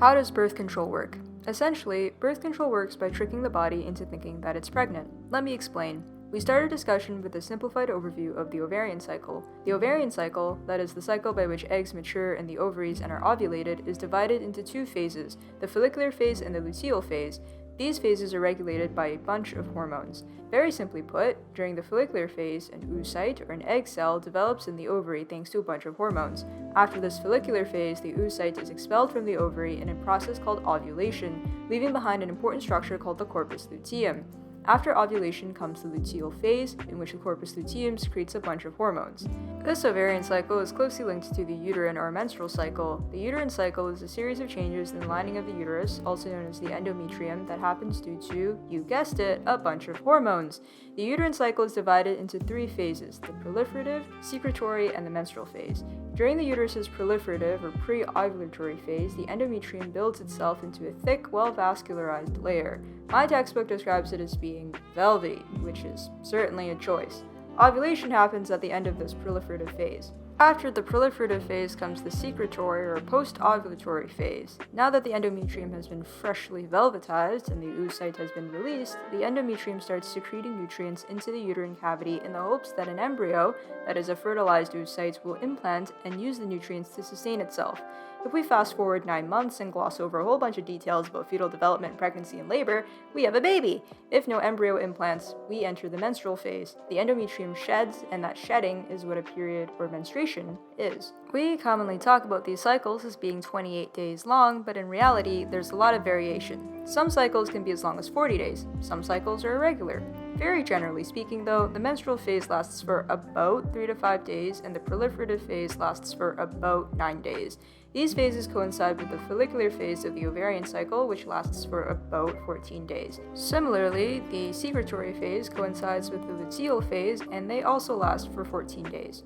How does birth control work? Essentially, birth control works by tricking the body into thinking that it's pregnant. Let me explain. We start our discussion with a simplified overview of the ovarian cycle. The ovarian cycle, that is the cycle by which eggs mature in the ovaries and are ovulated, is divided into two phases, the follicular phase and the luteal phase. These phases are regulated by a bunch of hormones. Very simply put, during the follicular phase, an oocyte, or an egg cell, develops in the ovary thanks to a bunch of hormones. After this follicular phase, the oocyte is expelled from the ovary in a process called ovulation, leaving behind an important structure called the corpus luteum. After ovulation comes the luteal phase, in which the corpus luteum secretes a bunch of hormones. This ovarian cycle is closely linked to the uterine or menstrual cycle. The uterine cycle is a series of changes in the lining of the uterus, also known as the endometrium, that happens due to, you guessed it, a bunch of hormones. The uterine cycle is divided into three phases, the proliferative, secretory, and the menstrual phase. During the uterus's proliferative or pre-ovulatory phase, the endometrium builds itself into a thick, well-vascularized layer. My textbook describes it as being velvety, which is certainly a choice. Ovulation happens at the end of this proliferative phase. After the proliferative phase comes the secretory or post-ovulatory phase. Now that the endometrium has been freshly velvetized and the oocyte has been released, the endometrium starts secreting nutrients into the uterine cavity in the hopes that an embryo, that is a fertilized oocyte, will implant and use the nutrients to sustain itself. If we fast forward 9 months and gloss over a whole bunch of details about fetal development, pregnancy, and labor, we have a baby. If no embryo implants, we enter the menstrual phase. The endometrium sheds, and that shedding is what a period or menstruation is. We commonly talk about these cycles as being 28 days long, but in reality, there's a lot of variation. Some cycles can be as long as 40 days. Some cycles are irregular. Very generally speaking, though, the menstrual phase lasts for about 3 to 5 days, and the proliferative phase lasts for about 9 days. These phases coincide with the follicular phase of the ovarian cycle, which lasts for about 14 days. Similarly, the secretory phase coincides with the luteal phase, and they also last for 14 days.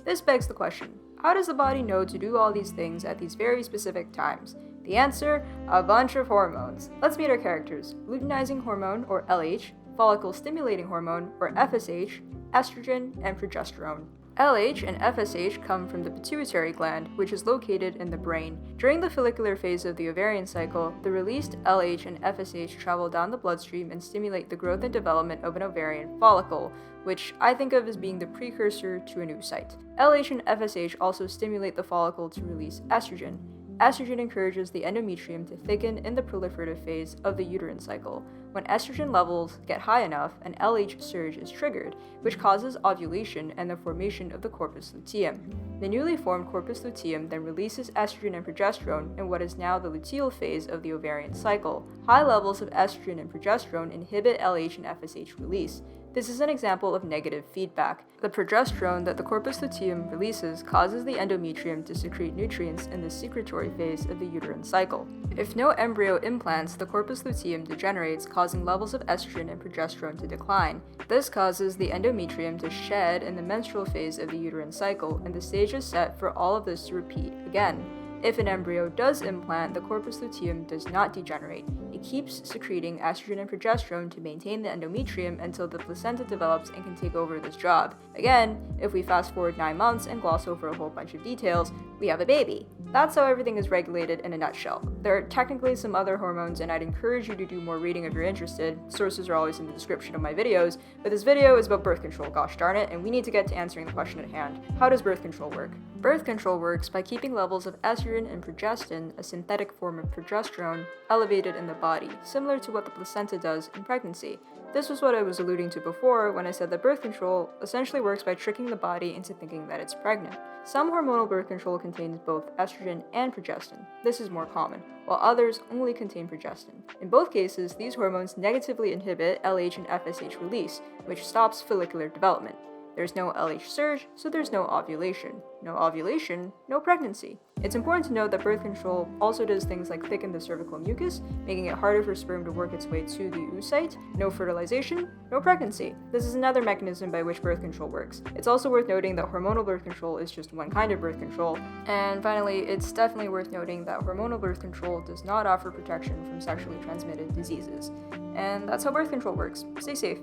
This begs the question, how does the body know to do all these things at these very specific times? The answer, a bunch of hormones. Let's meet our characters. Luteinizing hormone, or LH, follicle-stimulating hormone, or FSH, estrogen, and progesterone. LH and FSH come from the pituitary gland, which is located in the brain. During the follicular phase of the ovarian cycle, the released LH and FSH travel down the bloodstream and stimulate the growth and development of an ovarian follicle, which I think of as being the precursor to an oocyte. LH and FSH also stimulate the follicle to release estrogen. Estrogen encourages the endometrium to thicken in the proliferative phase of the uterine cycle. When estrogen levels get high enough, an LH surge is triggered, which causes ovulation and the formation of the corpus luteum. The newly formed corpus luteum then releases estrogen and progesterone in what is now the luteal phase of the ovarian cycle. High levels of estrogen and progesterone inhibit LH and FSH release. This is an example of negative feedback. The progesterone that the corpus luteum releases causes the endometrium to secrete nutrients in the secretory phase of the uterine cycle. If no embryo implants, the corpus luteum degenerates, causing levels of estrogen and progesterone to decline. This causes the endometrium to shed in the menstrual phase of the uterine cycle, and the stage is set for all of this to repeat again. If an embryo does implant, the corpus luteum does not degenerate. It keeps secreting estrogen and progesterone to maintain the endometrium until the placenta develops and can take over this job. Again, if we fast forward 9 months and gloss over a whole bunch of details, we have a baby. That's how everything is regulated in a nutshell. There are technically some other hormones, and I'd encourage you to do more reading if you're interested. Sources are always in the description of my videos, but this video is about birth control, gosh darn it, and we need to get to answering the question at hand. How does birth control work? Birth control works by keeping levels of estrogen and progestin, a synthetic form of progesterone, elevated in the body, similar to what the placenta does in pregnancy. This was what I was alluding to before when I said that birth control essentially works by tricking the body into thinking that it's pregnant. Some hormonal birth control contains both estrogen and progestin. This is more common, while others only contain progestin. In both cases, these hormones negatively inhibit LH and FSH release, which stops follicular development. There's no LH surge, so there's no ovulation. No ovulation, no pregnancy. It's important to note that birth control also does things like thicken the cervical mucus, making it harder for sperm to work its way to the oocyte. No fertilization, no pregnancy. This is another mechanism by which birth control works. It's also worth noting that hormonal birth control is just one kind of birth control. And finally, it's definitely worth noting that hormonal birth control does not offer protection from sexually transmitted diseases. And that's how birth control works. Stay safe.